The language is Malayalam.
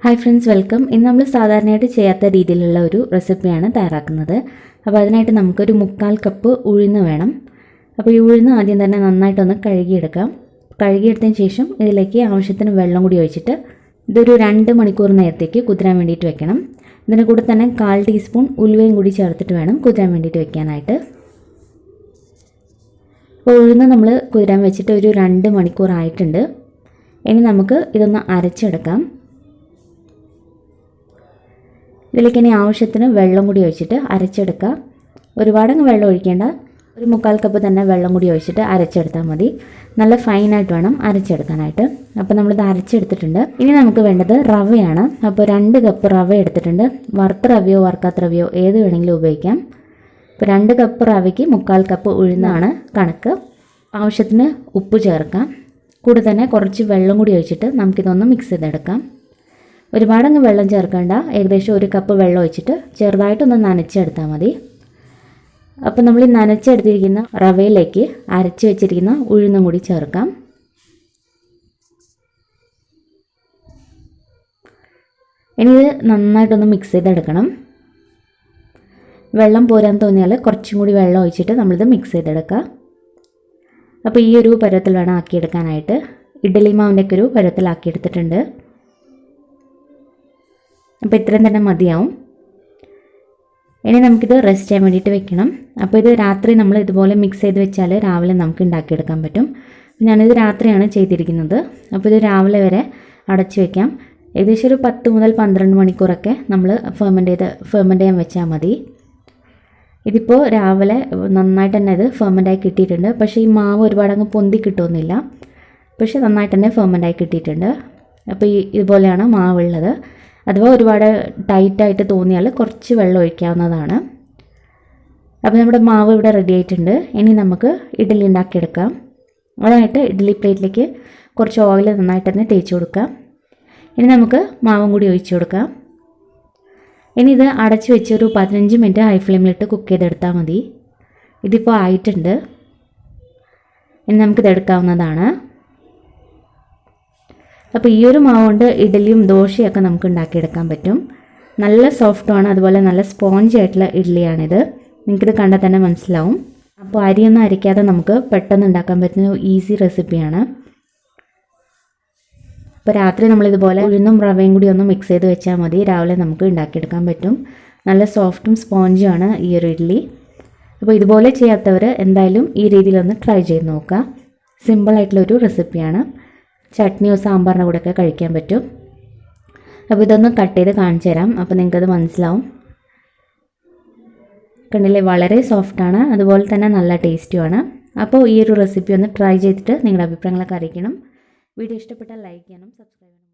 Hi friends, welcome. ഇന്ന് നമ്മൾ സാധാരണയായിട്ട് ചെയ്യാത്ത രീതിയിലുള്ള ഒരു റെസിപ്പിയാണ് തയ്യാറാക്കുന്നത്. അപ്പോൾ അതിനായിട്ട് നമുക്കൊരു 3/4 കപ്പ് ഉഴുന്ന് വേണം. അപ്പോൾ ഈ ഉഴുന്ന് ആദ്യം തന്നെ നന്നായിട്ടൊന്ന് കഴുകിയെടുക്കാം. കഴുകിയെടുത്തതിന് ശേഷം ഇതിലേക്ക് ആവശ്യത്തിന് വെള്ളം കൂടി ഒഴിച്ചിട്ട് ഇതൊരു 2 മണിക്കൂർ നേരത്തേക്ക് കുതിരാൻ വേണ്ടിയിട്ട് വെക്കണം. ഇതിൻ്റെ കൂടെ തന്നെ 1/4 ടീസ്പൂൺ ഉലുവയും കൂടി ചേർത്തിട്ട് വേണം കുതിരാൻ വേണ്ടിയിട്ട് വെക്കാനായിട്ട്. അപ്പോൾ ഉഴുന്ന് നമ്മൾ കുതിരാൻ വെച്ചിട്ട് ഒരു 2 മണിക്കൂർ ആയിട്ടുണ്ട്. ഇനി നമുക്ക് ഇതൊന്ന് അരച്ചെടുക്കാം. ഇതിലേക്ക് ഇനി ആവശ്യത്തിന് വെള്ളം കൂടി ഒഴിച്ചിട്ട് അരച്ചെടുക്കുക. ഒരുപാടങ്ങ് വെള്ളം ഒഴിക്കേണ്ട, ഒരു 3/4 കപ്പ് തന്നെ വെള്ളം കൂടി ഒഴിച്ചിട്ട് അരച്ചെടുത്താൽ മതി. നല്ല ഫൈനായിട്ട് വേണം അരച്ചെടുക്കാനായിട്ട്. അപ്പോൾ നമ്മളിത് അരച്ചെടുത്തിട്ടുണ്ട്. ഇനി നമുക്ക് വേണ്ടത് റവയാണ്. അപ്പോൾ 2 കപ്പ് റവ എടുത്തിട്ടുണ്ട്. വറുത്ത റവയോ വറുക്കാത്ത റവയോ ഏത് വേണമെങ്കിലും ഉപയോഗിക്കാം. അപ്പോൾ 2 കപ്പ് റവയ്ക്ക് 3/4 കപ്പ് ഉഴുന്നാണ് കണക്ക്. ആവശ്യത്തിന് ഉപ്പ് ചേർക്കാം. കൂടെ തന്നെ കുറച്ച് വെള്ളം കൂടി ഒഴിച്ചിട്ട് നമുക്കിതൊന്ന് മിക്സ് ചെയ്തെടുക്കാം. ഒരുപാടങ്ങ് വെള്ളം ചേർക്കേണ്ട, ഏകദേശം 1 കപ്പ് വെള്ളം ഒഴിച്ചിട്ട് ചെറുതായിട്ടൊന്ന് നനച്ചെടുത്താൽ മതി. അപ്പോൾ നമ്മൾ ഈ നനച്ചെടുത്തിരിക്കുന്ന റവയിലേക്ക് അരച്ച് വെച്ചിരിക്കുന്ന ഉഴുന്നും കൂടി ചേർക്കാം. ഇനി ഇത് നന്നായിട്ടൊന്ന് മിക്സ് ചെയ്തെടുക്കണം. വെള്ളം പോരാൻ തോന്നിയാൽ കുറച്ചും കൂടി വെള്ളം ഒഴിച്ചിട്ട് നമ്മളിത് മിക്സ് ചെയ്തെടുക്കുക. അപ്പോൾ ഈ ഒരു പരുവത്തിൽ വേണം ആക്കിയെടുക്കാനായിട്ട്. ഇഡ്ഡലി മാവിൻ്റെയൊക്കെ ഒരു പരുവത്തിലാക്കിയെടുത്തിട്ടുണ്ട്. അപ്പോൾ ഇത്രയും തന്നെ മതിയാവും. ഇനി നമുക്കിത് റെസ്റ്റ് ചെയ്യാൻ വേണ്ടിയിട്ട് വെക്കണം. അപ്പോൾ ഇത് രാത്രി നമ്മൾ ഇതുപോലെ മിക്സ് ചെയ്ത് വെച്ചാൽ രാവിലെ നമുക്ക് ഉണ്ടാക്കിയെടുക്കാൻ പറ്റും. ഞാനിത് രാത്രിയാണ് ചെയ്തിരിക്കുന്നത്. അപ്പോൾ ഇത് രാവിലെ വരെ അടച്ചു വയ്ക്കാം. ഏകദേശം ഒരു 10 മുതൽ 12 മണിക്കൂറൊക്കെ നമ്മൾ ഫെർമെൻറ്റ് ചെയ്യാൻ വെച്ചാൽ മതി. ഇതിപ്പോൾ രാവിലെ നന്നായിട്ട് തന്നെ ഇത് ഫെർമെൻ്റായി കിട്ടിയിട്ടുണ്ട്. പക്ഷേ ഈ മാവ് ഒരുപാടങ്ങ് പൊന്തി കിട്ടുമൊന്നുമില്ല. പക്ഷേ നന്നായിട്ട് തന്നെ ഫെർമെൻ്റായി കിട്ടിയിട്ടുണ്ട്. അപ്പോൾ ഇതുപോലെയാണ് മാവുള്ളത്. അഥവാ ഒരുപാട് ടൈറ്റായിട്ട് തോന്നിയാൽ കുറച്ച് വെള്ളം ഒഴിക്കാവുന്നതാണ്. അപ്പോൾ നമ്മുടെ മാവ് ഇവിടെ റെഡി ആയിട്ടുണ്ട്. ഇനി നമുക്ക് ഇഡ്ഡലി ഉണ്ടാക്കിയെടുക്കാം. അതിനായിട്ട് ഇഡ്ഡലി പ്ലേറ്റിലേക്ക് കുറച്ച് ഓയിൽ നന്നായിട്ട് തന്നെ തേച്ച് കൊടുക്കാം. ഇനി നമുക്ക് മാവും കൂടി ഒഴിച്ചു കൊടുക്കാം. ഇനി ഇത് അടച്ച് വെച്ച് ഒരു 15 മിനിറ്റ് ഹൈ ഫ്ലെയിമിലിട്ട് കുക്ക് ചെയ്തെടുത്താൽ മതി. ഇതിപ്പോൾ ആയിട്ടുണ്ട്. ഇനി നമുക്കിത് എടുക്കാവുന്നതാണ്. അപ്പോൾ ഈ ഒരു മാവ് കൊണ്ട് ഇഡ്ഡലിയും ദോശയൊക്കെ നമുക്ക് ഉണ്ടാക്കിയെടുക്കാൻ പറ്റും. നല്ല സോഫ്റ്റുമാണ്, അതുപോലെ നല്ല സ്പോഞ്ചി ആയിട്ടുള്ള ഇഡ്ഡലിയാണിത്. നിങ്ങൾക്കിത് കണ്ടാൽ തന്നെ മനസ്സിലാവും. അപ്പോൾ അരിയൊന്നും അരയ്ക്കാതെ നമുക്ക് പെട്ടെന്ന് ഉണ്ടാക്കാൻ പറ്റുന്ന ഈസി റെസിപ്പിയാണ്. അപ്പോൾ രാത്രി നമ്മളിതുപോലെ ഉഴുന്നും റവയും കൂടി ഒന്ന് മിക്സ് ചെയ്ത് വെച്ചാൽ മതി. രാവിലെ നമുക്ക് ഉണ്ടാക്കിയെടുക്കാൻ പറ്റും. നല്ല സോഫ്റ്റും സ്പോഞ്ചുമാണ് ഈ ഒരു ഇഡ്ഡലി. അപ്പോൾ ഇതുപോലെ ചെയ്യാത്തവർ എന്തായാലും ഈ രീതിയിലൊന്ന് ട്രൈ ചെയ്ത് നോക്കുക. സിമ്പിളായിട്ടുള്ളൊരു റെസിപ്പിയാണ്. ചട്നിയോ സാമ്പാറിൻ്റെ കൂടെയൊക്കെ കഴിക്കാൻ പറ്റും. അപ്പോൾ ഇതൊന്ന് കട്ട് ചെയ്ത് കാണിച്ചു തരാം. അപ്പോൾ നിങ്ങൾക്കത് മനസ്സിലാവും. കണ്ടില്ലേ, വളരെ സോഫ്റ്റാണ്, അതുപോലെ തന്നെ നല്ല ടേസ്റ്റുമാണ്. അപ്പോൾ ഈ ഒരു റെസിപ്പി ഒന്ന് ട്രൈ ചെയ്തിട്ട് നിങ്ങളുടെ അഭിപ്രായങ്ങളൊക്കെ അറിയിക്കണം. വീഡിയോ ഇഷ്ടപ്പെട്ടാൽ ലൈക്ക് ചെയ്യണം, സബ്സ്ക്രൈബ് ചെയ്യണം.